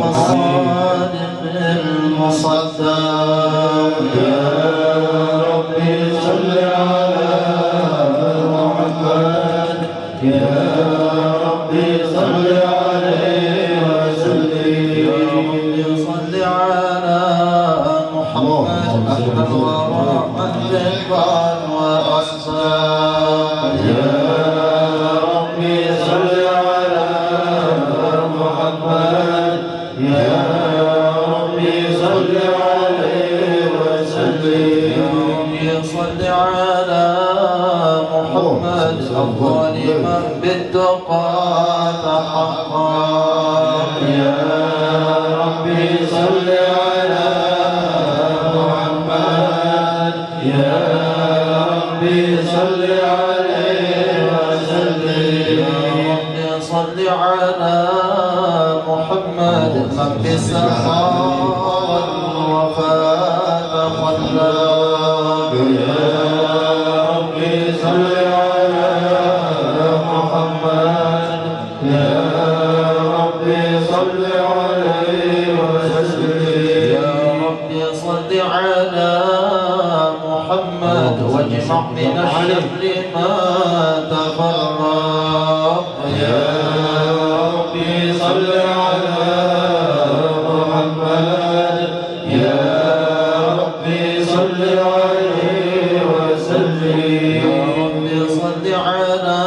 الصادق المصدق يا ربي صل على محمد يا ربي صل عليه وسلم يا ربي صل على محمد أحمد ورحمة القرآن وأصحاب يا ربي صل على محمد يا ربي صل عليه وسلم يا ربي صل على محمد أفضل من بالتقى تحقق يا ربي صل على محمد يا ربي صل عليه وسلم يا ربي صل على محمد من بالسخاء والوفاء تخلق يا ربي صل على محمد يا ربي صل عليه وسلم يا ربي صل على محمد واجمع من الشر ما تفرق يا ربي صل على محمد يا ربي صل عليه وسلم يا ربي صل على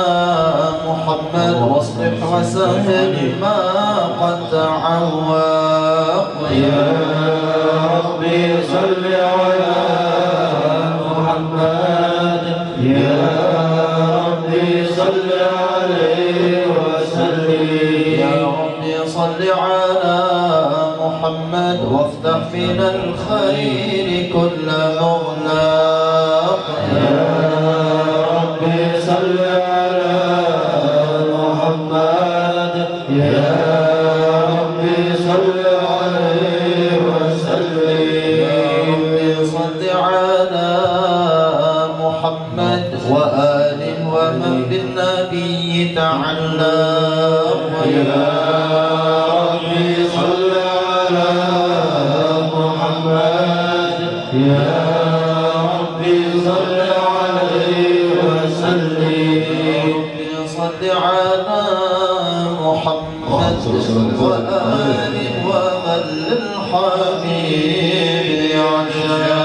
محمد واصلح وسهل ما قد تعوق يا ربي صل على محمد يا ربي صل عليه وسلم يا ربي صل على محمد وافتح من الخير كل مغلاق يا ربي صل على محمد يا ربي صل عليه وسلم يا ربي صل على محمد وآل ومن بالنبي تعلق يا ربي صل على محمد يا ربي صل عليه وسلم يا ربي صل على محمد وآل ومن للحبيب يعشق يا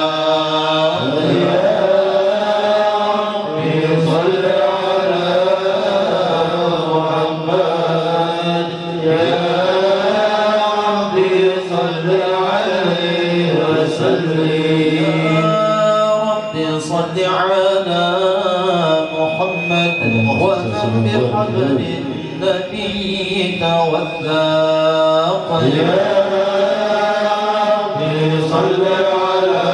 ربي صل على محمد يا ربي صل عليه وسلم يا ربي صل على محمد ومن بحبل النبي توثق يا ربي صل على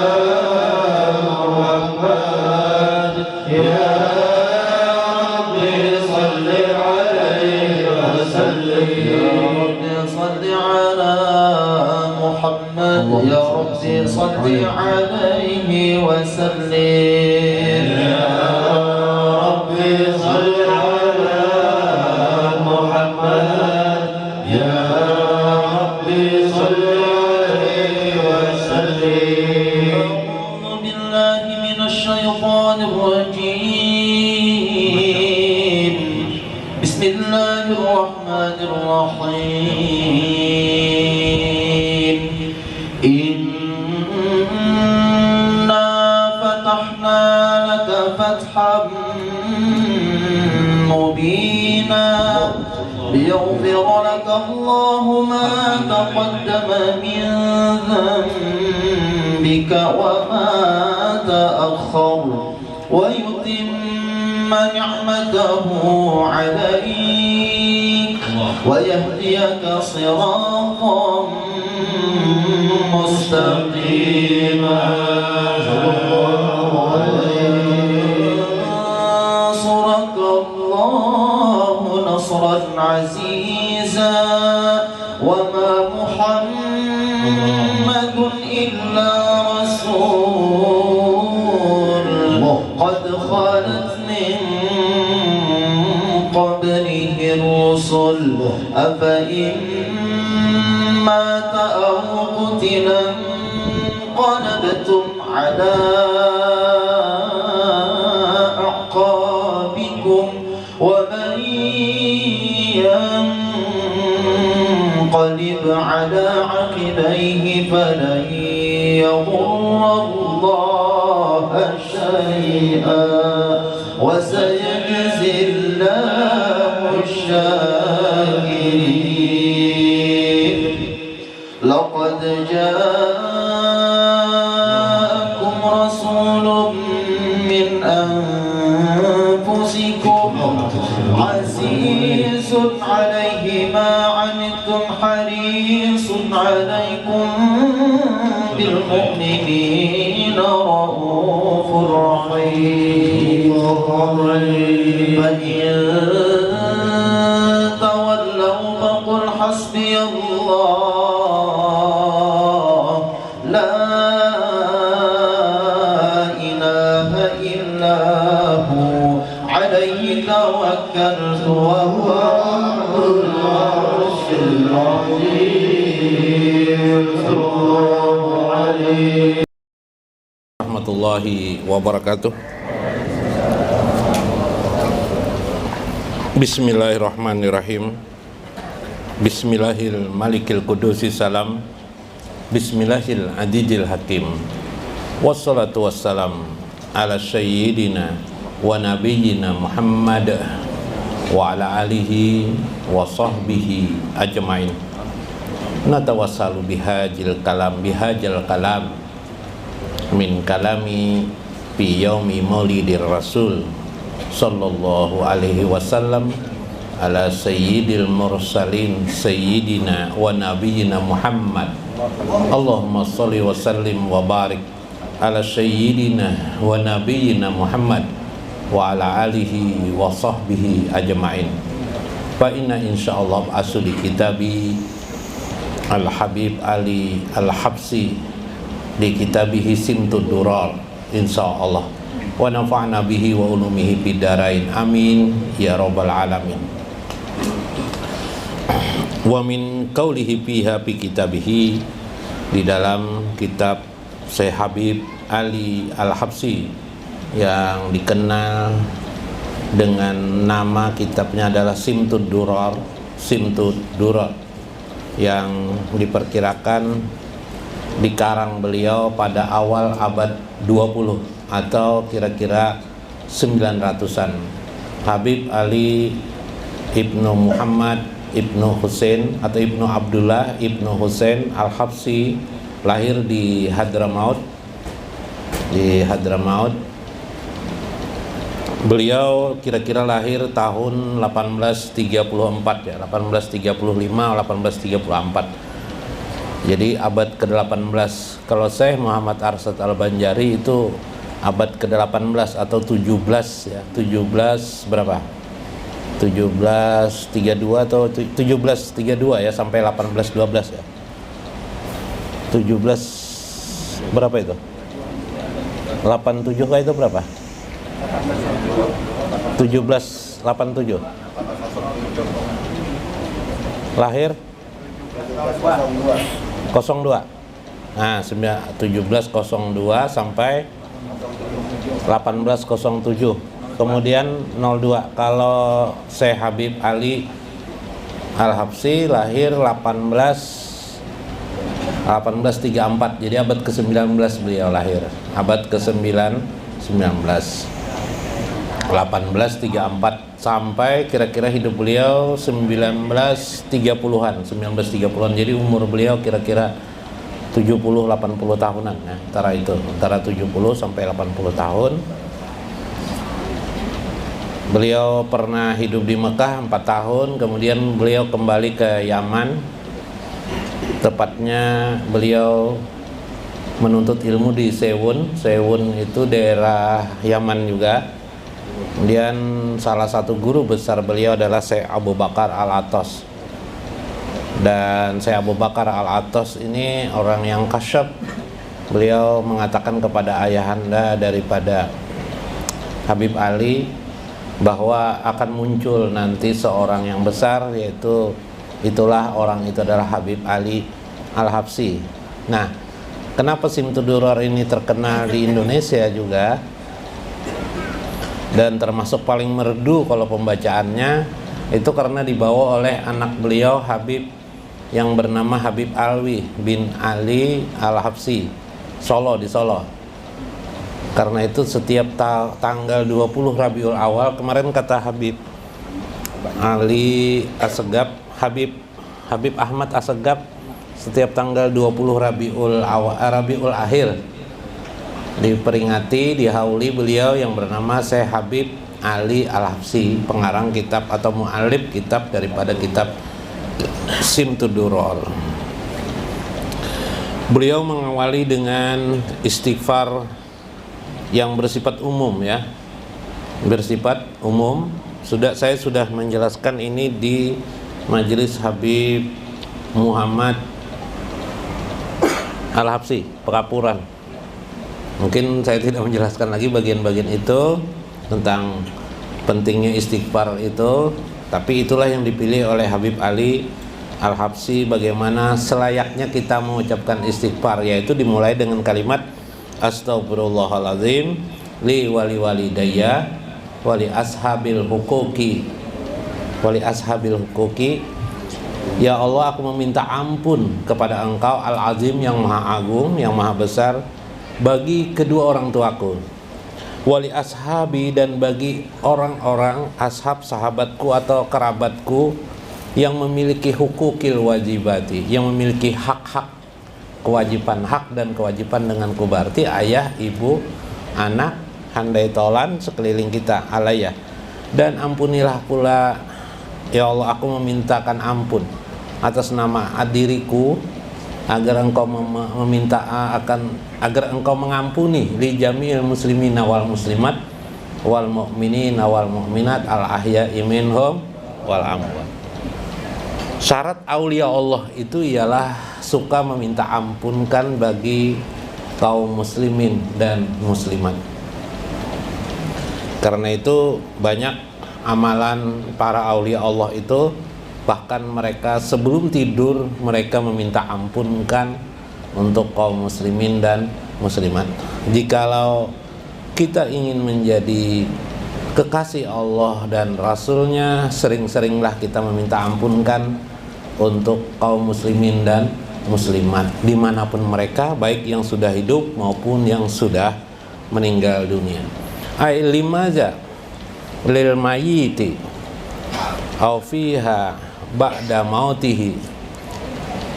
محمد يا ربي صل عليه وسلم يا ربي صل على محمد يا ربي صل عليه وسلم يا ربي صل على محمد يا ربي صل عليه وسلم أعوذ بالله من الشيطان الرجيم بسم الله الرحمن الرحيم إنا فتحنا لك فتحا مبينا ليغفر لك الله ما تقدم من ذنبك وما تأخر ويتم نعمته عليك ويهديك صراطا مستقيما ينصرك الله نصرا عزيزا وما محمد إلا رسول قد خلت من قبله الرسل أفإن مات لانقلبتم على أعقابكم ومن ينقلب على عقبيه فلن يضر الله شيئا وسيجزي الله الشاكرين. لقد جاءكم رسول من أنفسكم عزيز عليه ما عنتم حريص عليكم بالمؤمنين رؤوف رحيم. فإن تولوا فقل حسبي الله لا إله إلا هو عليه توكلت وهو رب العرش العظيم. Warahmatullahi wabarakatuh. Bismillahirrahmanirrahim. Bismillahil malikil kudusi salam. Bismillahil adidil hakim. Wassalatu wassalam ala sayyidina wa nabiyyina Muhammad wa ala alihi wa sahbihi ajmain. Natawassalu bihajil kalam min kalami fi yaumi maulidir rasul sallallahu alaihi wasallam ala sayyidil mursalin sayyidina wa nabiyyina Muhammad. Allahumma sholli wa sallim wa barik ala sayyidina wa nabiyyina Muhammad wa ala alihi wa sahbihi ajmain. Fa inna insyaallah asli kitabi Al-Habib Ali Al-Habsi di kitabihi Simtud Durar insyaallah wa nafa'na bihi wa ulumihi bidarain amin ya rabbal alamin. Wa min qaulihi fiha fi kitabihi, di dalam kitab Syekh Habib Ali Al-Habsi yang dikenal dengan nama kitabnya adalah Simtud Durar, yang diperkirakan dikarang beliau pada awal abad 20 atau kira-kira 900-an. Habib Ali Ibnu Muhammad Ibnu Husain atau Ibnu Abdullah Ibnu Husain Al-Habsi lahir di Hadramaut. Beliau kira-kira lahir tahun 1834 ya, 1834. Jadi abad ke-18. Kalau Syekh Muhammad Arsyad Al-Banjari itu abad ke-18 atau 17 ya. 17 berapa? 1732 atau 1732 ya sampai 1812 ya. 17 berapa itu? 87 kah itu berapa? 1787. Lahir 02. Nah, 1702 sampai 1807. Kemudian 02. Kalau Syekh Habib Ali Al-Habsi lahir 1834. Jadi abad ke-19 beliau lahir. Abad ke-19 1834 sampai kira-kira hidup beliau 1930-an. Jadi umur beliau kira-kira 70-80 tahunan ya, antara 70 sampai 80 tahun. Beliau pernah hidup di Mekah 4 tahun, kemudian beliau kembali ke Yaman. Tepatnya beliau menuntut ilmu di Sewun itu daerah Yaman juga. Kemudian salah satu guru besar beliau adalah Syekh Abu Bakar Al-Atas. Dan Syekh Abu Bakar Al-Atas ini orang yang kasyaf. Beliau mengatakan kepada ayahanda daripada Habib Ali bahwa akan muncul nanti seorang yang besar, yaitu itulah orang itu adalah Habib Ali Al-Habsi Nah, kenapa Simtuduror ini terkenal di Indonesia juga dan termasuk paling merdu kalau pembacaannya, itu karena dibawa oleh anak beliau Habib yang bernama Habib Alwi bin Ali Al-Habsyi, di Solo. Karena itu setiap tanggal 20 Rabiul Awal, kemarin kata Habib Ali Assegaf, Habib Ahmad Assegaf, setiap tanggal 20 Rabiul Akhir diperingati, dihauli beliau yang bernama Syekh Habib Ali Al-Habsyi, pengarang kitab atau mu'alif kitab daripada kitab Simtuduror. Beliau mengawali dengan istighfar yang bersifat umum, ya, bersifat umum. Saya sudah menjelaskan ini di majelis Habib Muhammad Al-Habsyi Pekapuran. Mungkin saya tidak menjelaskan lagi bagian-bagian itu tentang pentingnya istighfar itu, tapi itulah yang dipilih oleh Habib Ali Al-Habsyi, bagaimana selayaknya kita mengucapkan istighfar, yaitu dimulai dengan kalimat Astaghfirullahaladzim li wali walidayya wali ashabil hukuki ya Allah, aku meminta ampun kepada Engkau Al-Azim, yang maha agung, yang maha besar, bagi kedua orang tuaku, wali ashabi, dan bagi orang-orang ashab, sahabatku atau kerabatku, yang memiliki hukukil wajibati, yang memiliki hak-hak, kewajiban, hak dan kewajiban denganku, berarti ayah, ibu, anak, handai tolan sekeliling kita, alayah. Dan ampunilah pula ya Allah, aku memintakan ampun atas nama diriku, agar engkau agar engkau mengampuni li jami'il muslimina wal muslimat wal mu'minina wal mu'minat al ahya'i minhum wal amwat. Syarat aulia Allah itu ialah suka meminta ampunkan bagi kaum muslimin dan muslimat. Karena itu banyak amalan para aulia Allah itu, bahkan mereka sebelum tidur mereka meminta ampunkan untuk kaum muslimin dan muslimat. Jikalau kita ingin menjadi kekasih Allah dan Rasulnya, sering-seringlah kita meminta ampunkan untuk kaum muslimin dan muslimat dimanapun mereka, baik yang sudah hidup maupun yang sudah meninggal dunia. Ai limaza lil mayyiti aw fiha ba'da mautihi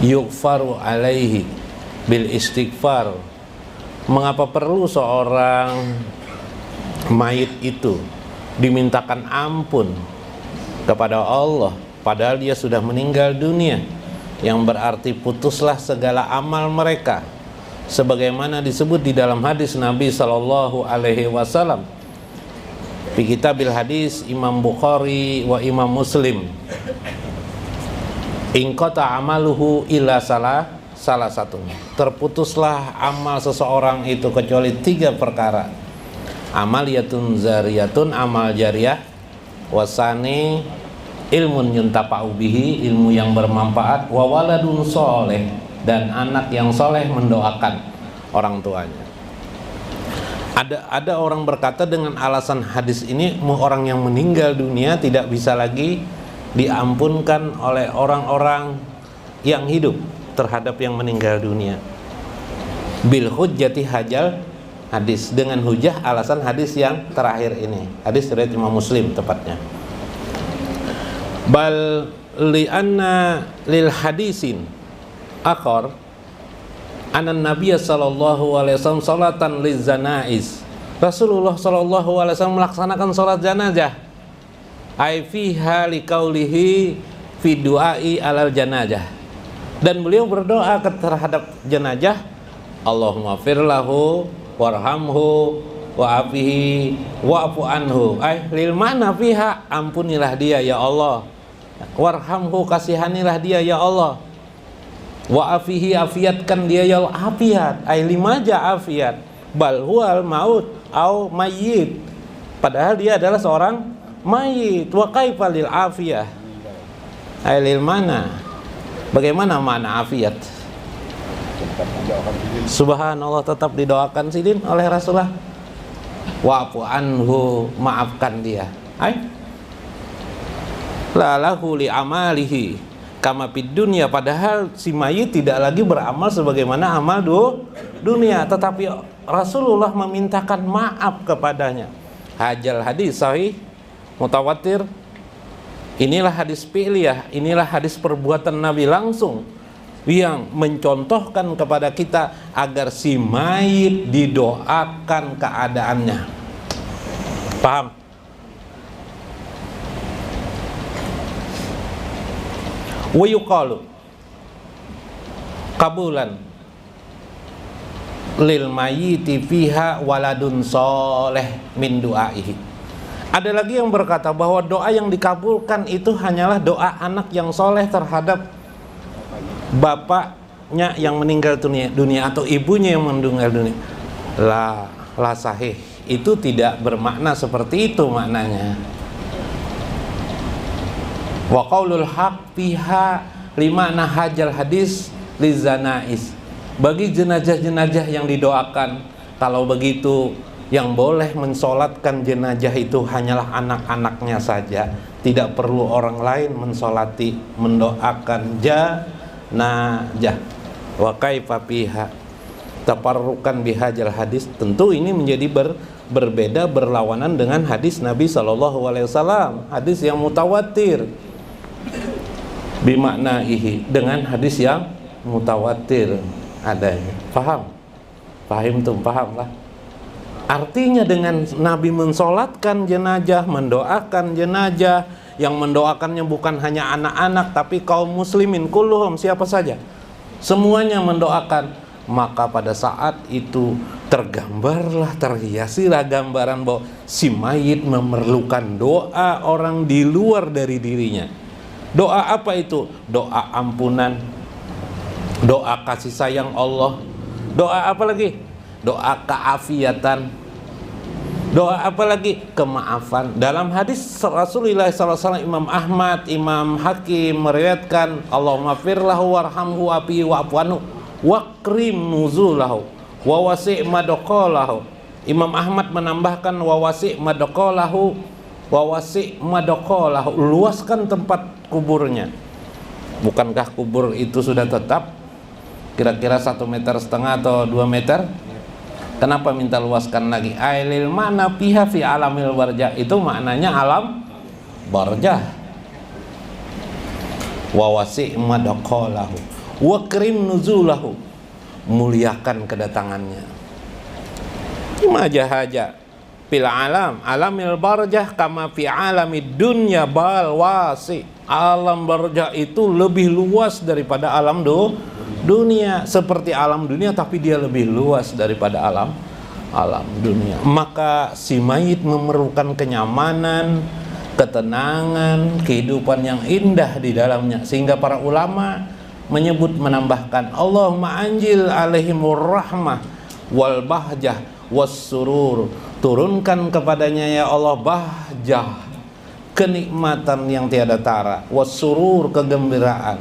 yughfaru alaihi bil istighfar. Mengapa perlu seorang mayit itu dimintakan ampun kepada Allah padahal dia sudah meninggal dunia, yang berarti putuslah segala amal mereka, sebagaimana disebut di dalam hadis Nabi sallallahu alaihi wasallam fi kitabil hadis Imam Bukhari wa Imam Muslim, in qata amaluhu illa salah satu, terputuslah amal seseorang itu kecuali 3 perkara: amaliyatun zariyatun, amal jariyah, wasani ilmun yuntafa'u bihi, ilmu yang bermanfaat, wa waladun soleh, dan anak yang soleh mendoakan orang tuanya. Ada orang berkata dengan alasan hadis ini, orang yang meninggal dunia tidak bisa lagi diampunkan oleh orang-orang yang hidup terhadap yang meninggal dunia. Bil hujjati hajal hadis, dengan hujah alasan hadis yang terakhir ini, hadis riwayat Imam Muslim tepatnya. Bal li'anna lil hadisin akhar anan nabiyya sallallahu alaihi wasallam salatan lizanaiz. Rasulullah sallallahu alaihi wasallam melaksanakan salat jenazah, ai fiha liqaulihi fi du'ai alal janazah, dan beliau berdoa terhadap jenazah, Allahumma firlahu warhamhu wa'afihi wa'fu anhu, lil mana fiha, ampunilah dia ya Allah, warhamhu, kasihanilah dia ya Allah, wa'afihi, afiatkan dia ya Allah, afiat, limaja afiat, bal huwal maut au mayyit, padahal dia adalah seorang mayit, wa kaifa lil afiyah, lil mana, bagaimana makna afiat, Subhanallah, tetap didoakan sidin oleh Rasulullah. Wa'fu anhu, maafkan dia. La lahu li amalihi kama fid dunya, padahal si mayit tidak lagi beramal sebagaimana amal dunia, tetapi Rasulullah memintakan maaf kepadanya. Hajal hadis sahih mutawatir. Inilah hadis fi'liyah, inilah hadis perbuatan Nabi langsung yang mencontohkan kepada kita agar si mayit didoakan keadaannya. Paham? Wa yuqalu qabulan lil mayyiti fiha waladun soleh min du'aihi. Ada lagi yang berkata bahwa doa yang dikabulkan itu hanyalah doa anak yang soleh terhadap bapaknya yang meninggal dunia atau ibunya yang meninggal dunia. La sahih, itu tidak bermakna seperti itu maknanya. Wa qaulul haq fiha limana hajal hadis lizanais, bagi jenazah-jenazah yang didoakan. Kalau begitu yang boleh mensolatkan jenazah itu hanyalah anak-anaknya saja, tidak perlu orang lain mensolati, mendoakan jenazah. Wa kaifa fiha taparrukan bihajal hadis, tentu ini menjadi berbeda, berlawanan dengan hadis Nabi SAW, hadis yang mutawatir bimaknaihi, dengan hadis yang mutawatir adanya. Paham tuh, paham lah. Artinya dengan Nabi mensolatkan jenazah, mendoakan jenazah, yang mendoakannya bukan hanya anak-anak tapi kaum muslimin kulluhum, siapa saja, semuanya mendoakan. Maka pada saat itu tergambarlah, terhiasilah gambaran bahwa si mayit memerlukan doa orang di luar dari dirinya. Doa apa itu? Doa ampunan, doa kasih sayang Allah. Doa apa lagi? Doa keafiatan. Doa apa lagi? Kemaafan. Dalam hadis Rasulullah SAW, Imam Ahmad, Imam Hakim meriwayatkan, Allahumma firlahu warhamhu api wa'fuanu wakrim nuzulahu wa wasi' madaqalahu. Imam Ahmad menambahkan wa wasi' madaqalahu wa wasi' madaqalahu, luaskan tempat kuburnya. Bukankah kubur itu sudah tetap kira-kira 1,5 meter atau 2 meter? Kenapa minta luaskan lagi? Ailil mana fiha fi alamil barjah, itu maknanya alam barjah. Wa wasi' madaqalahu wa krim nuzulahu, muliakan kedatangannya. Majahaja fil alamil barjah kama fi alamid dunya bal wasi. Alam barjah itu lebih luas daripada alam dunia, seperti alam dunia tapi dia lebih luas daripada alam dunia. Maka si mayit memerlukan kenyamanan, ketenangan, kehidupan yang indah di dalamnya, sehingga para ulama menyebut, menambahkan, Allahumma anjil alaihimur rahmah wal bahjah was surur, turunkan kepadanya ya Allah bahjah, kenikmatan yang tiada tara, was surur, kegembiraan,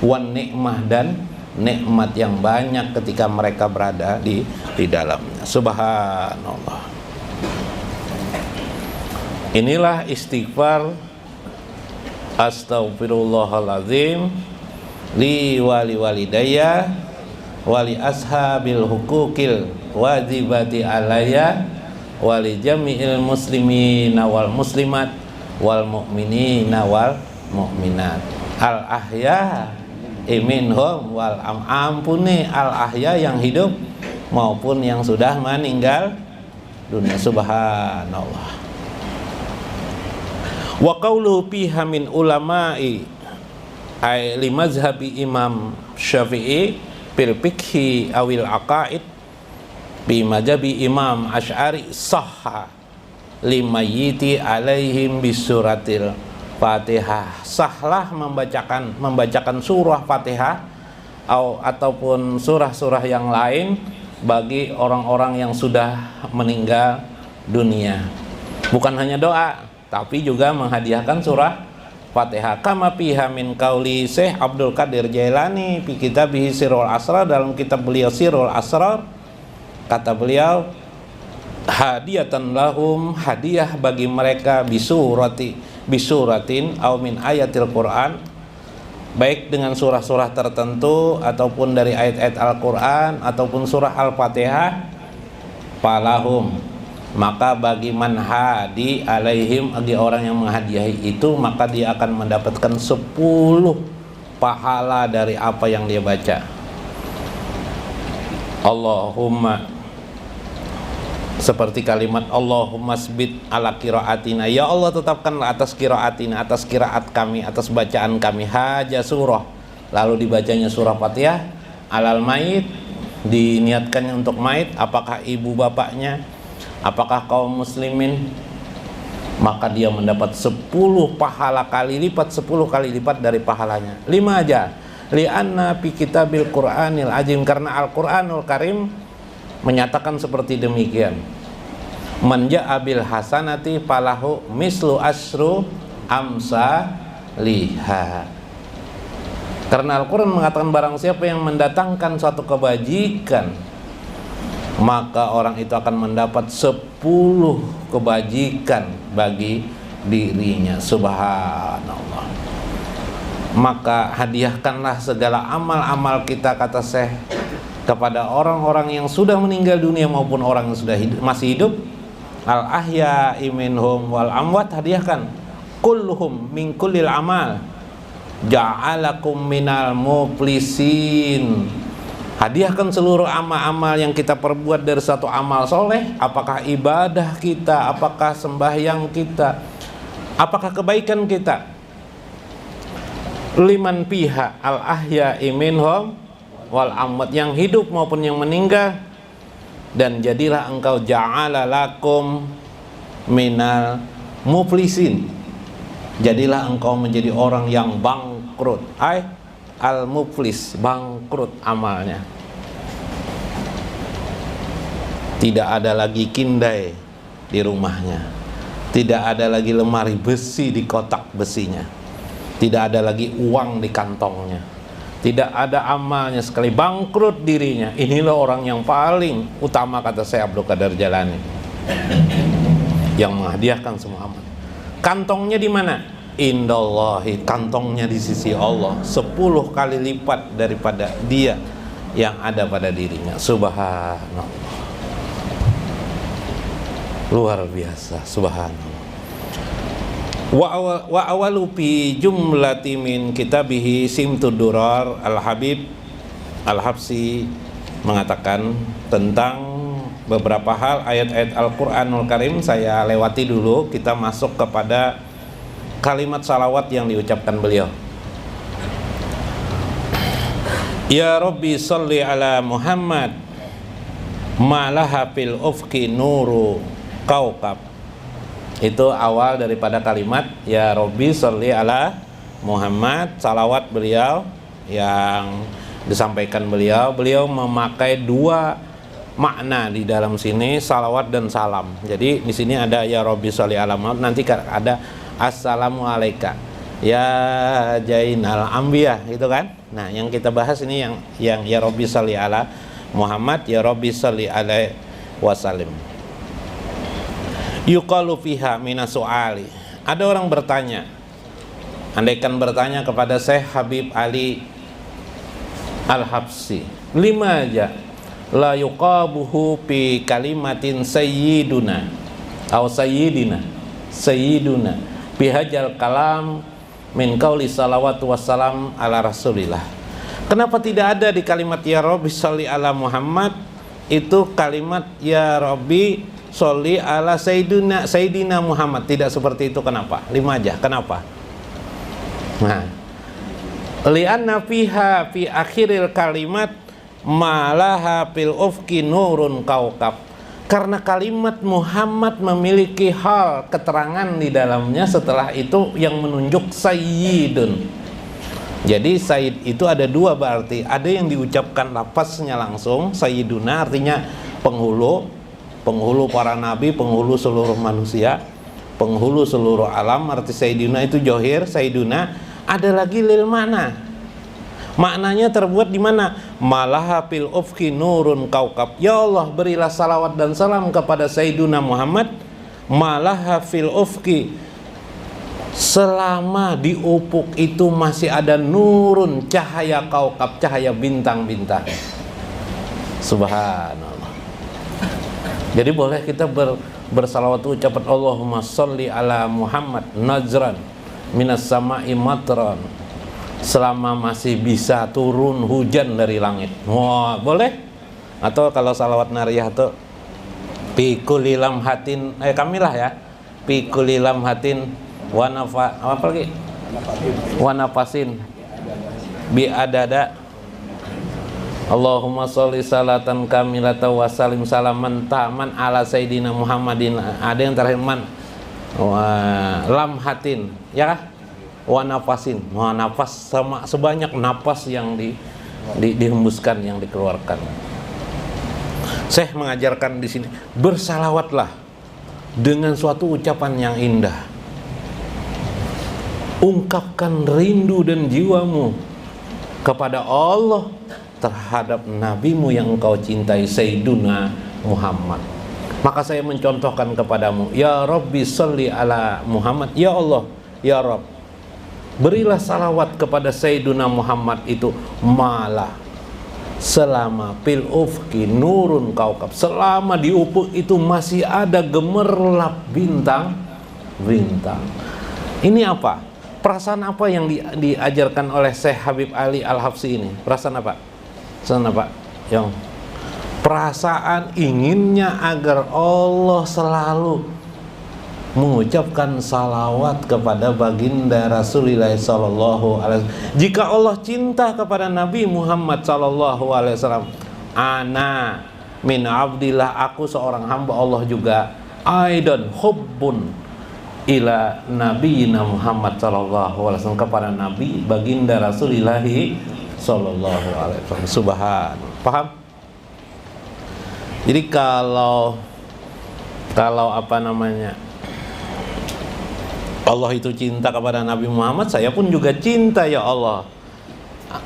wan nikmah, dan nikmat yang banyak ketika mereka berada di dalamnya. Subhanallah. Inilah istighfar astaghfirullahaladzim li wali walidayya wali ashabil hukukil wajibati alaya wali jami'il muslimina wal muslimat wal mu'minina wal mu'minat al ahya minhum wal ampuni al ahya, yang hidup maupun yang sudah meninggal dunia. Subhanallah. Wa qawluhu fiha min ulama'i ay li mazhabi Imam Syafi'i fil fiqhi awil aqaid bi mazhabi Imam Asy'ari sahha limayyiti alaihim bisuratil Fatihah. Sahlah membacakan surah Fatihah ataupun surah-surah yang lain bagi orang-orang yang sudah meninggal dunia. Bukan hanya doa, tapi juga menghadiahkan surah Fatihah. Kama fiha min qauli Syekh Abdul Qadir Jailani fi kitabih Sirrul Asrar, dalam kitab beliau Sirrul Asrar, kata beliau, hadiyatan lahum, hadiah bagi mereka, bisuratin aw min ayatil Quran, baik dengan surah-surah tertentu ataupun dari ayat-ayat Al-Quran ataupun surah Al-Fatihah, falahum, maka bagi man hadi alaihim, bagi orang yang menghadiahi itu, maka dia akan mendapatkan 10 pahala dari apa yang dia baca. Allahumma, seperti kalimat Allahumma sbit ala qiraatina, ya Allah tetapkanlah atas qiraatina, atas qiraat kami, atas bacaan kami, haja surah, lalu dibacanya surah Fatihah, alal mayit, diniatkannya untuk mayit, apakah ibu bapaknya, apakah kaum muslimin, maka dia mendapat 10 pahala kali lipat, 10 kali lipat dari pahalanya. 5 aja, li'anna fi kitabil Qur'anil azim, karena Al-Qur'anul Karim menyatakan seperti demikian, man ja'a bil hasanati falahu mislu asyru amsaliha. Karena Al-Quran mengatakan barang siapa yang mendatangkan suatu kebajikan, maka orang itu akan mendapat 10 kebajikan bagi dirinya. Subhanallah. Maka hadiahkanlah segala amal-amal kita, kata Syekh, kepada orang-orang yang sudah meninggal dunia maupun orang yang sudah masih hidup. Al ahya'i minhum wal amwat, hadiahkan kulluhum min kullil amal ja'alakum minal muflisin. Hadiahkan seluruh amal-amal yang kita perbuat dari satu amal soleh, apakah ibadah kita, apakah sembahyang kita, apakah kebaikan kita. Liman piha al ahya'i minhum wal amwat, yang hidup maupun yang meninggal. Dan jadilah engkau ja'ala lakum minal muflisin, jadilah engkau menjadi orang yang bangkrut. Al muflis, bangkrut amalnya. Tidak ada lagi kindai di rumahnya, tidak ada lagi lemari besi di kotak besinya, tidak ada lagi uang di kantongnya, tidak ada amalnya sekali, bangkrut dirinya. Inilah orang yang paling utama, kata saya Abdul Qadir Jailani, yang menghadiahkan semua amal. Kantongnya di mana? Indallahi, kantongnya di sisi Allah 10 kali lipat daripada dia yang ada pada dirinya. Subhanallah, luar biasa, subhanallah. Wa awalu fi jumlati min kitabihi Simtud Durar, Al-Habib Al-Habsi mengatakan tentang beberapa hal ayat-ayat Al-Quranul Karim. Saya lewati dulu, kita masuk kepada kalimat salawat yang diucapkan beliau. Ya Rabbi salli ala Muhammad malaha fil ufqi nuru kaukab. Itu awal daripada kalimat ya Rabbi salli ala Muhammad. Salawat beliau yang disampaikan beliau memakai 2 makna di dalam sini, salawat dan salam. Jadi di sini ada ya Rabbi salli ala Muhammad, nanti ada assalamu alaika ya Jainal Anbiya, gitu kan. Nah, yang kita bahas ini yang ya Rabbi salli ala Muhammad, ya Rabbi salli alaihi wasallim. Yuqalu fiha minas su'ali, ada orang bertanya, andaikan bertanya kepada Syekh Habib Ali Al-Habsi, 5 aja, la yuqabuhu fi kalimatin sayyiduna atau sayyidina bihajal kalam min qauli salawatu wassalam ala rasulillah. Kenapa tidak ada di kalimat ya Rabbi sholli ala Muhammad itu kalimat ya Rabbi sholli ala Sayyidina Muhammad? Tidak seperti itu. Kenapa? 5 aja. Kenapa? Nah, li'anna fiha fi akhiril kalimat malaha fil ufqi nurun kaukab. Karena kalimat Muhammad memiliki hal keterangan di dalamnya setelah itu yang menunjuk sayyidun. Jadi sayyid itu ada 2 berarti. Ada yang diucapkan lafaznya langsung sayyiduna, artinya penghulu para nabi, penghulu seluruh manusia. penghulu seluruh alam. Arti Sayyiduna itu johir, Sayyiduna. Ada lagi lil mana. Maknanya terbuat di mana? Malaha fil ufqi nurun kaukab. Ya Allah, berilah salawat dan salam kepada Sayyiduna Muhammad. Malaha fil ufqi, selama di ufuk itu masih ada nurun, cahaya kaukab, cahaya bintang-bintang. Subhanallah. Jadi boleh kita bersalawat ucapan Allahumma sholli ala Muhammad nazran minas sama'i matran, selama masih bisa turun hujan dari langit. Wah, boleh. Atau kalau salawat nariyah tuh fi kulli lamhatin, kamilah ya, fi kulli lamhatin wa nafa, apa lagi? Wa nafasin bi adada. Allahumma sholli salatan kamilatan wa salim salaman ta'man ala sayyidina Muhammadin. Ada yang terakhir man wa lamhatin, ya kah? Wa nafasin, wa nafas, sama sebanyak napas yang dihembuskan, yang dikeluarkan. Syekh mengajarkan di sini, bersalawatlah dengan suatu ucapan yang indah. Ungkapkan rindu dan jiwamu kepada Allah terhadap nabimu yang engkau cintai, Sayyiduna Muhammad. Maka saya mencontohkan kepadamu, ya Rabbi sholli ala Muhammad. Ya Allah, ya Rabb, berilah salawat kepada Sayyiduna Muhammad itu malah selama fil ufqi nurun kaukab, selama di ufuk itu masih ada gemerlap bintang-bintang. Ini apa? Perasaan apa yang diajarkan oleh Syekh Habib Ali Al-Habsyi ini? Perasaan apa? Perasaan apa? Yang perasaan inginnya agar Allah selalu mengucapkan salawat kepada baginda Rasulullah sallallahu alaihi wasallam. Jika Allah cinta kepada Nabi Muhammad sallallahu alaihi wasallam, ana min abdillah, aku seorang hamba Allah juga, aidan hubbun ila nabiyina Muhammad sallallahu alaihi wasallam, kepada Nabi baginda Rasulullah sallallahu alaihi wasallam. Subhanallah. Paham? Jadi kalau apa namanya, Allah itu cinta kepada Nabi Muhammad, saya pun juga cinta ya Allah.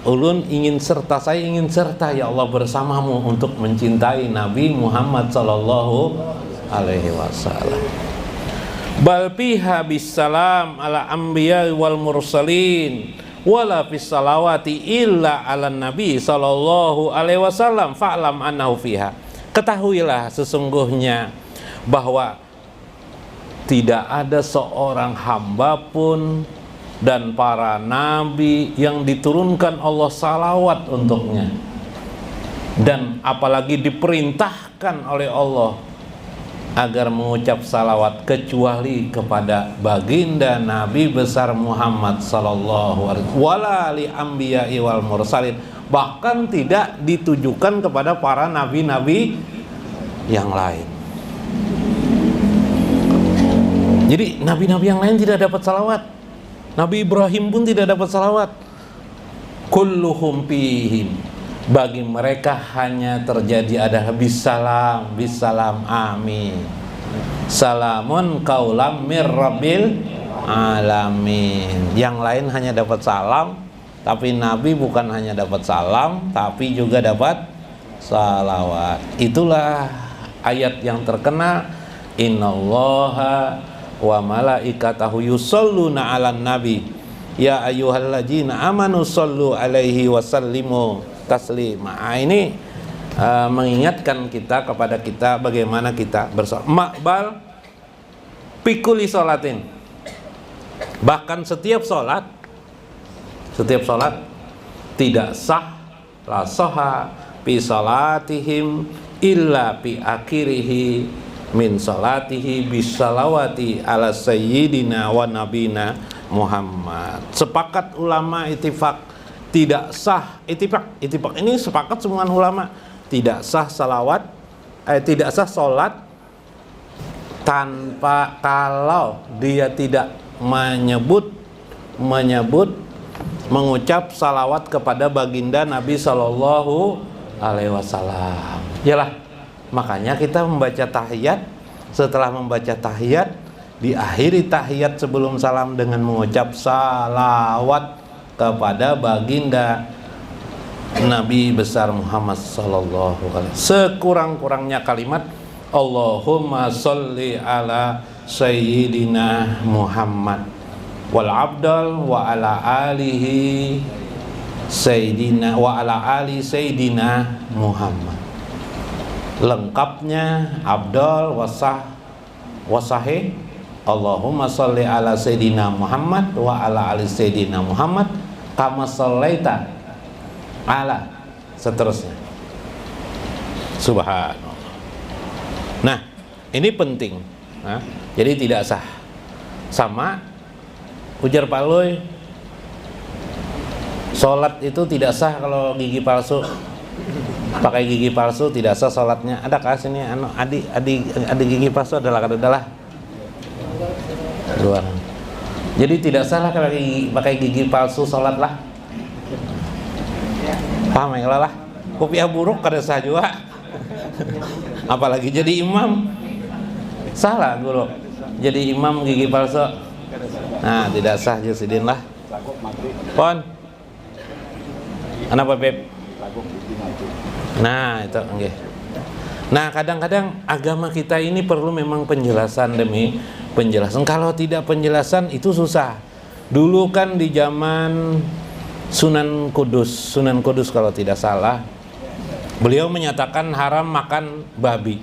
Ulun ingin serta, saya ingin serta ya Allah bersamamu untuk mencintai Nabi Muhammad sallallahu alaihi wasallam. Bal fiha bisalam ala anbiya wal mursalin wala fis salawati illa ala nabi sallallahu alaihi wasallam fa'lam annahu fiha. Ketahuilah sesungguhnya bahwa tidak ada seorang hamba pun dan para nabi yang diturunkan Allah salawat untuknya, dan apalagi diperintahkan oleh Allah agar mengucap salawat kecuali kepada baginda Nabi besar Muhammad sallallahu alaihi wasallam, wala li anbiya'i wal mursalin, bahkan tidak ditujukan kepada para nabi-nabi yang lain. Jadi nabi-nabi yang lain tidak dapat salawat. Nabi Ibrahim pun tidak dapat salawat. Kulluhum fihim, bagi mereka hanya terjadi ada bisalam, bisalam, amin. Salamun qaulam mir rabbil alamin. Yang lain hanya dapat salam, tapi Nabi bukan hanya dapat salam, tapi juga dapat salawat. Itulah ayat yang terkenal, innallaha wa malaikatahu yusholluna 'alan nabi ya ayyuhalladzina amanu shollu alaihi wasallimu taslima. Ini mengingatkan kita kepada kita bagaimana kita bersolat. Maqbal pikuli sholatin, bahkan setiap solat tidak sah, la soha fi salatihim illa fi akhirihi min salatihi bisalawati ala sayyidina wa nabina Muhammad. Sepakat ulama ittifaq, tidak sah, ittifaq ini sepakat semua ulama, tidak sah salawat, tidak sah salat tanpa kalau dia tidak mengucap salawat kepada baginda Nabi sallallahu alaihi wasallam. Yalah, makanya kita membaca tahiyat, setelah membaca tahiyat diakhiri tahiyat sebelum salam dengan mengucap salawat kepada baginda Nabi besar Muhammad sallallahu alaihi wasallam. Sekurang-kurangnya kalimat Allahumma sholli ala sayyidina Muhammad wal abdal wa ala alihi sayyidina wa ala ali sayyidina Muhammad. Lengkapnya abdal wasahih Allahumma sholli ala sayyidina Muhammad wa ala ali sayyidina Muhammad kama shallaita ala seterusnya. Subhanallah. Nah, ini penting. Nah, jadi tidak sah. Sama ujar Pak Loy, sholat itu tidak sah kalau gigi palsu. Pakai gigi palsu tidak sah sholatnya. Adakah sini adik gigi palsu adalah luar. Jadi tidak salah kalau pakai gigi palsu sholat lah. Paham ya lah? Kopiah buruk kada sah juga. Apalagi jadi imam. Salah guru. Jadi imam gigi palsu. Nah, tidak sah Jusidin lah. Pon. Kenapa Beb? Nah, itu nggih. Nah, kadang-kadang agama kita ini perlu memang penjelasan demi penjelasan. Kalau tidak penjelasan itu susah. Dulu kan di zaman Sunan Kudus kalau tidak salah, beliau menyatakan haram makan babi.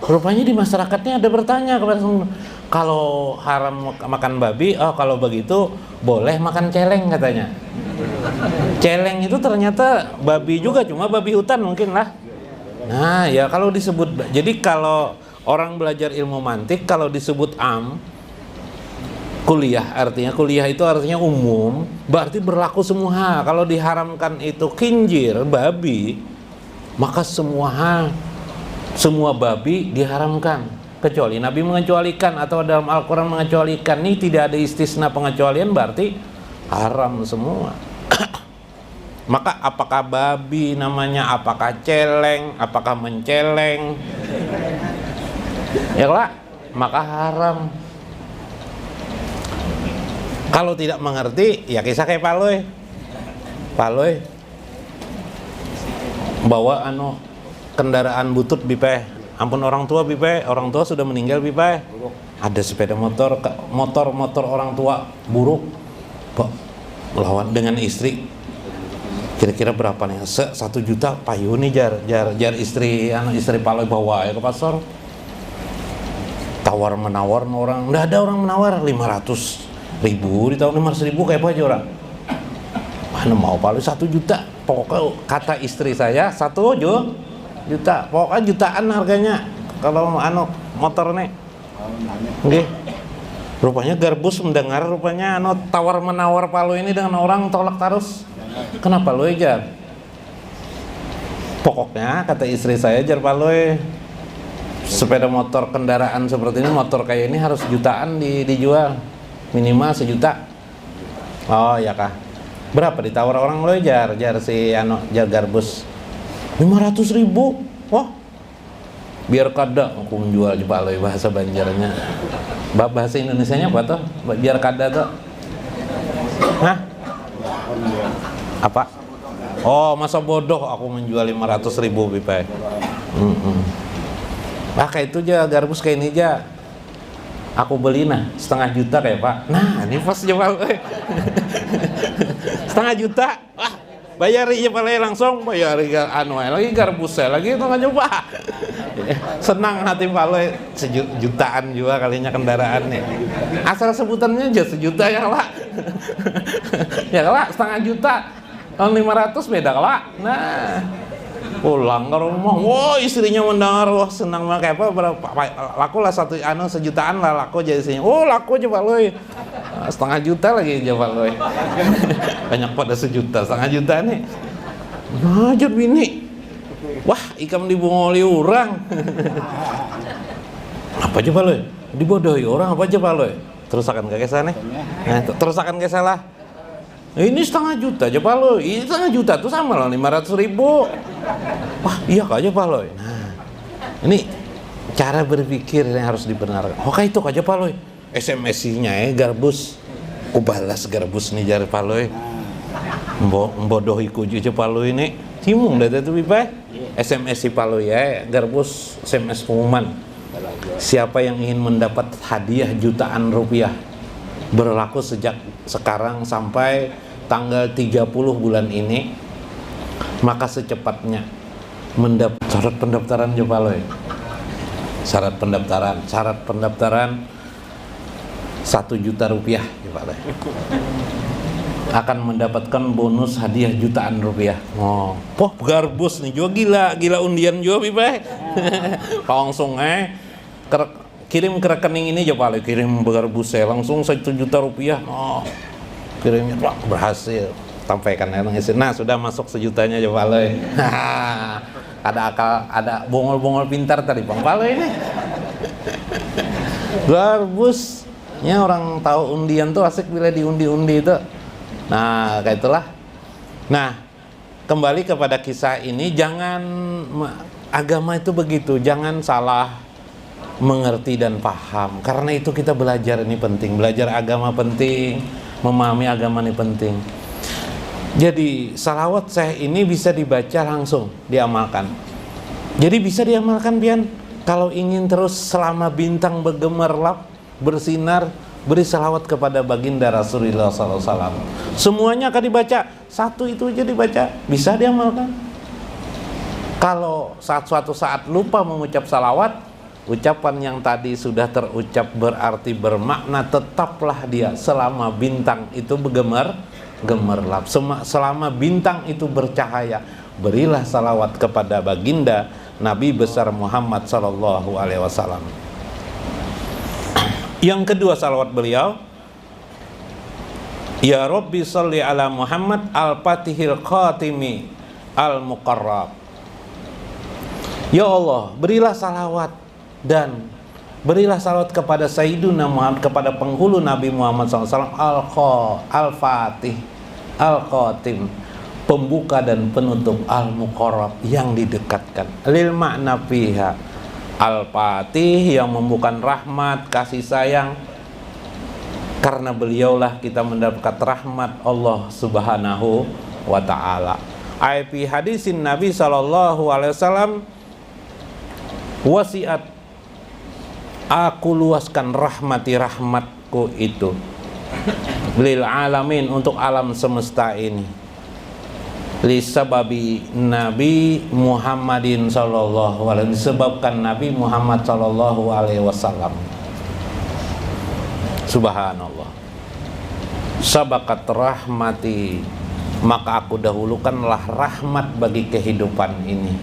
Rupanya di masyarakatnya ada bertanya kepada Sunan, kalau haram makan babi, oh kalau begitu boleh makan celeng katanya. Celeng itu ternyata babi juga, cuma babi hutan mungkin lah. Nah ya kalau disebut, jadi kalau orang belajar ilmu mantik, kalau disebut kuliah, artinya kuliah itu artinya umum, berarti berlaku semua. Kalau diharamkan itu khinjir, babi, maka semua babi diharamkan, kecuali Nabi mengecualikan atau dalam Al-Quran mengecualikan. Ini tidak ada istisna pengecualian, berarti haram semua. Maka apakah babi namanya, apakah celeng, apakah menceleng, ya lah, maka haram. Kalau tidak mengerti, ya kisah kayak Pak Loy bawa kendaraan butut bipe, ampun orang tua bipe, orang tua sudah meninggal bipe, ada sepeda motor orang tua buruk, melawan dengan istri. Kira-kira berapa nih? 1 juta payu nih jar istri Pak Loy bawa ya ke pasar. Tawar menawar orang, nggak ada orang menawar 500.000 di tahun 500.000 kayak apa aja orang. Mana mau Pak Loy 1 juta. Pokoknya kata istri saya 1 juta. Pokoknya jutaan harganya kalau motor nih. Oke. Rupanya Garbus mendengar rupanya tawar menawar Pak Loy ini dengan orang tolak tarus. Kenapa lo jar? Pokoknya kata istri saya, jar Pak Loy, sepeda motor kendaraan seperti ini, motor kayak ini harus jutaan dijual, minimal 1 juta. Oh ya kah? Berapa ditawar orang lo jar si jar Garbus? 500.000. Wah, biar kada aku menjual di Pak Loy, bahasa Banjarnya. Bahasa Indonesianya apa tuh? Biar kada tuh? Hah? Apa? Oh, masa bodoh aku menjual 500.000 pipai. Kayak itu aja Garbus kayak ini aja. Aku beli 1,5 juta kayak Pak. Nah, ini pas aja Pak. 1,5 juta. Wah, bayar aja Pak langsung, bayar lagi Garbus saya lagi itu nggak coba. Senang hati Pak Loy, jutaan juga kalinya kendaraannya. Asal sebutannya aja 1 juta ya lah. Ya lah 1,5 juta. Tahun 500 beda lah. Nah, pulang ke rumah, wah istrinya mendengar, wah senang banget. Kayak apa, berapa laku lah 1 jutaan lah laku jadi sini. Oh laku aja Pak Loy, 1,5 juta lagi aja Pak Loy. Banyak pada 1 juta, 1,5 juta nih. Ngajar bini, wah ikam dibungoli orang. Apa aja Pak Loy? Dibodohi orang apa aja Pak Loy? Terus akan ke kisah nih. Nah, terus akan kisah lah. Ini 1,5 juta aja Pak Loy. Ini 1,5 juta tuh sama lah 500.000. Wah iya aja Pak Loy. Nah ini cara berpikir yang harus dibenarkan. Oke itu aja Pak Loy. SMS-nya garbus. Ku balas garbus nih jari paloy. Bodoh iku je paloy ini. Timung dah tu bipai. SMS si paloy ya, garbus SMS pengumuman. Siapa yang ingin mendapat hadiah jutaan rupiah berlaku sejak sekarang sampai tanggal 30 bulan ini, maka secepatnya syarat pendaftaran Jepaloy. Syarat pendaftaran 1 juta rupiah Jepaloy. Akan mendapatkan bonus hadiah jutaan rupiah. Oh, poh garbus nih juga gila undian juga bipai. Langsung kirim ke rekening ini Jepaloy, kirim garbus saya langsung 1 juta rupiah. Oh, kirimnya berhasil. Sampaikan nah sudah masuk 1 jutanya Jepaloy. Ada bongol-bongol pintar tadi Bang Paloy ini. Garbusnya orang tahu undian tuh asik bila diundi-undi itu. Nah, kayak itulah. Nah, kembali kepada kisah ini, jangan agama itu begitu, jangan salah mengerti dan paham. Karena itu kita belajar ini penting, belajar agama penting, memahami agama ini penting. Jadi salawat saya ini bisa dibaca langsung, diamalkan. Jadi bisa diamalkan pian. Kalau ingin terus selama bintang bergemerlap, bersinar, beri salawat kepada baginda Rasulullah SAW. Semuanya akan dibaca, satu itu aja dibaca, bisa diamalkan. Kalau suatu saat lupa mengucap salawat, ucapan yang tadi sudah terucap berarti bermakna, tetaplah dia selama bintang itu gemerlap, selama bintang itu bercahaya, berilah salawat kepada baginda Nabi besar Muhammad SAW. Yang kedua salawat beliau, ya Rabbi salli ala Muhammad al-Fatihil Khatimi al-Muqarrab. Ya Allah, berilah salawat dan berilah salawat kepada Sayyiduna Muhammad, kepada penghulu Nabi Muhammad SAW, al-Fatih al-Khatim, pembuka dan penutup, al-Muqarrab, yang didekatkan. Lil makna fiha, Al-Fatih yang membukakan rahmat, kasih sayang. Karena beliaulah kita mendapat rahmat Allah Subhanahu wa ta'ala. Fi hadisin Nabi sallallahu alaihi wasallam, wasiat, aku luaskan rahmatku itu lil alamin, untuk alam semesta ini, li sababi Nabi Muhammadin sallallahu alaihi, disebabkan Nabi Muhammad sallallahu alaihi wasallam. Subhanallah. Sabakat rahmati, maka aku dahulukanlah rahmat bagi kehidupan ini.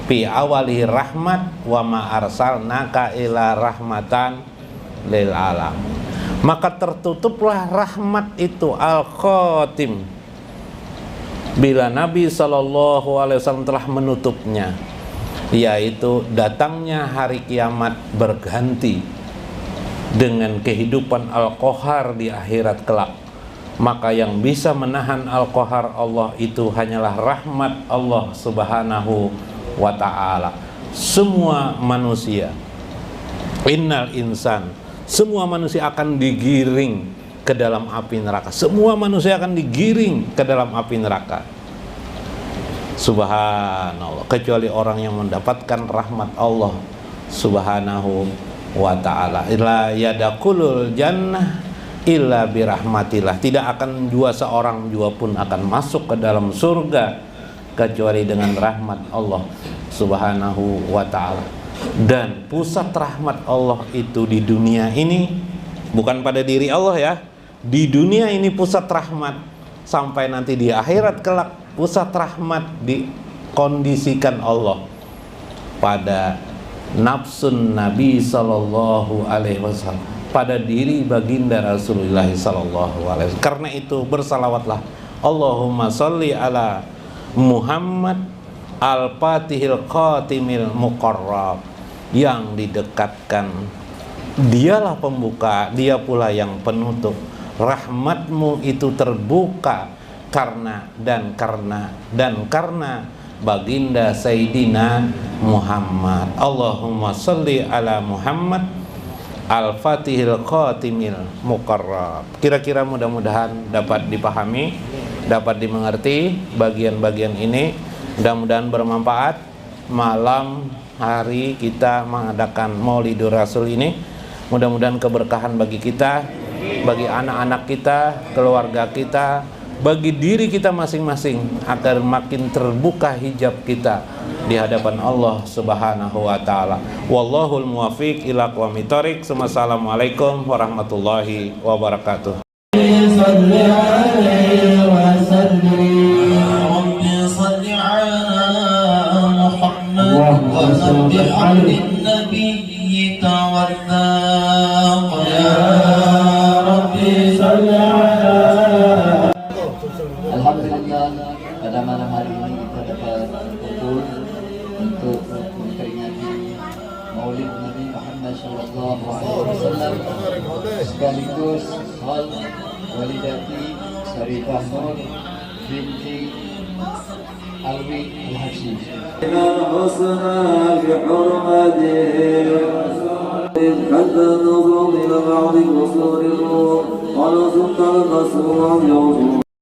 Fi awali rahmat wa ma arsalnaka ila rahmatan lil alam. Maka tertutuplah rahmat itu, al-Khatim, bila Nabi SAW telah menutupnya, yaitu datangnya hari kiamat berganti dengan kehidupan Al-Qahar di akhirat kelak. Maka yang bisa menahan Al-Qahar Allah itu hanyalah rahmat Allah Subhanahu wa ta'ala. Semua manusia, innal insan, semua manusia akan digiring ke dalam api neraka. Semua manusia akan digiring ke dalam api neraka. Subhanallah, kecuali orang yang mendapatkan rahmat Allah Subhanahu wa ta'ala. La yadakulul jannah illa birahmatillah. Tidak akan seorang jua pun akan masuk ke dalam surga kecuali dengan rahmat Allah Subhanahu wa ta'ala. Dan pusat rahmat Allah itu di dunia ini, bukan pada diri Allah ya, di dunia ini pusat rahmat, sampai nanti di akhirat kelak pusat rahmat dikondisikan Allah pada nafsun Nabi sallallahu alaihi wasallam, pada diri baginda Rasulullah sallallahu alaihi wasallam. Karena itu bersalawatlah, Allahumma sholli ala Muhammad al-Fatihil Khatimil Muqarrab, yang didekatkan, dialah pembuka, dia pula yang penutup. Rahmatmu itu terbuka karena baginda Sayyidina Muhammad. Allahumma sholli ala Muhammad Al-Fatihil Khatimil Muqarrab. Kira-kira mudah-mudahan dapat dipahami, dapat dimengerti bagian-bagian ini. Mudah-mudahan bermanfaat. Malam hari kita mengadakan Maulidur Rasul ini, mudah-mudahan keberkahan bagi kita, bagi anak-anak kita, keluarga kita, bagi diri kita masing-masing, agar makin terbuka hijab kita di hadapan Allah Subhanahu wa taala. Wallahul muwaffiq ila aqwamit thoriq. Wassalamualaikum warahmatullahi wabarakatuh. Alhamdulillah, pada malam hari ini kita dapat berkumpul untuk memperingati Maulid Nabi Muhammad SAW, sekaligus hal walidati Syarifah Nur binti Alwi Al-Habsyi. حتى نظر إلى بعض قصور الروح ونصدق المسؤول